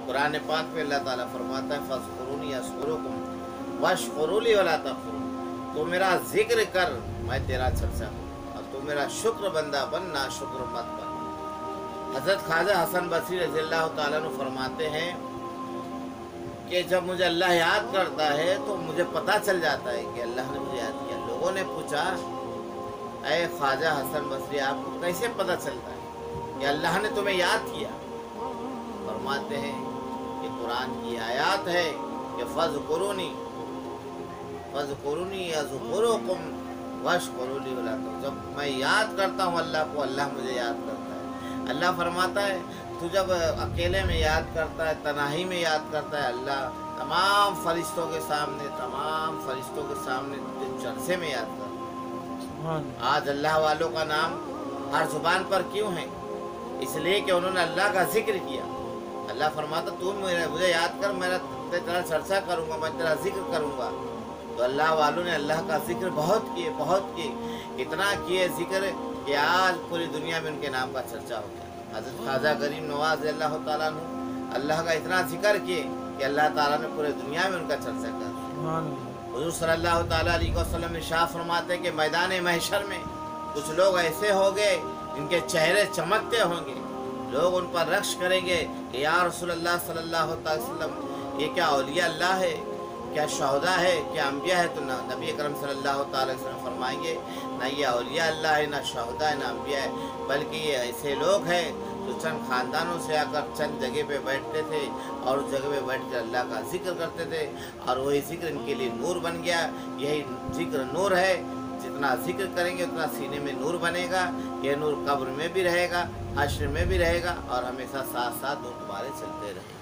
कुरान पाक पे अल्लाह ताला फरमाता है फ़ज़्कुरूनी अज़्कुरुकुम वश्कुरूली वला तकफुरून, तो मेरा जिक्र कर मैं तेरा चर्चा करूँ, और तू मेरा शुक्र बंदा बन, ना शुक्र मत बन। हज़रत ख्वाजा हसन बसरी रज़ी अल्लाह ताला अन्हु फरमाते हैं कि जब मुझे अल्लाह याद करता है तो मुझे पता चल जाता है कि अल्लाह ने मुझे याद किया। लोगों ने पूछा, ऐ ख्वाजा हसन बसरी आपको कैसे पता चलता है कि अल्लाह ने तुम्हें याद किया? फरमाते हैं कि कुरान की आयत है कि फ़ज़्कुरूनी अज़्कुरुकुम वश्कुरूली वला तकफुरून, जब मैं याद करता हूँ अल्लाह को, अल्लाह मुझे याद करता है। अल्लाह फरमाता है तू जब अकेले में याद करता है, तन्हाई में याद करता है, अल्लाह तमाम फरिश्तों के सामने तुझे जलसे में याद करता है। आज अल्लाह वालों का नाम हर जुबान पर क्यों है? इसलिए कि उन्होंने अल्लाह का जिक्र किया। अल्लाह फरमाता तू मुझे याद कर, मैं तेरा चर्चा करूँगा, मैं तेरा जिक्र करूँगा। तो अल्लाह वालों ने अल्लाह का जिक्र बहुत किए, इतना किए जिक्र कि आज पूरी दुनिया में उनके नाम का चर्चा हो गया। हज़रत ख्वाजा गरीब नवाज अल्लाह ताला अन्हु अल्लाह का इतना जिक्र किए कि अल्लाह ताला ने पूरे दुनिया में उनका चर्चा कर दिया। हुज़ूर सल्लल्लाहु ताला अलैहि वसल्लम इरशाद फरमाते हैं कि मैदान महशर में कुछ लोग ऐसे होंगे इनके चेहरे चमकते होंगे, लोग उन पर रक्श करेंगे कि या रसूलल्लाह सल्लल्लाहु अलैहि वसल्लम, ये क्या औलिया अल्लाह है, क्या शहुदा है, क्या अंबिया है? तो नबी अकरम सल्लल्लाहु अलैहि वसल्लम फरमाएंगे ना ये औलिया अल्लाह है, ना शहुदा है, ना अंबिया है, बल्कि ये ऐसे लोग हैं जो चंद ख़ानदानों से आकर चंद जगह पे बैठते थे और उस जगह पे बैठ कर अल्लाह का जिक्र करते थे, और वही जिक्र इनके लिए नूर बन गया। यही जिक्र नूर है, जितना जिक्र करेंगे उतना सीने में नूर बनेगा। ये नूर कब्र में भी रहेगा, हश्र में भी रहेगा, और हमेशा साथ साथ नूर तुम्हारे चलते रहेंगे।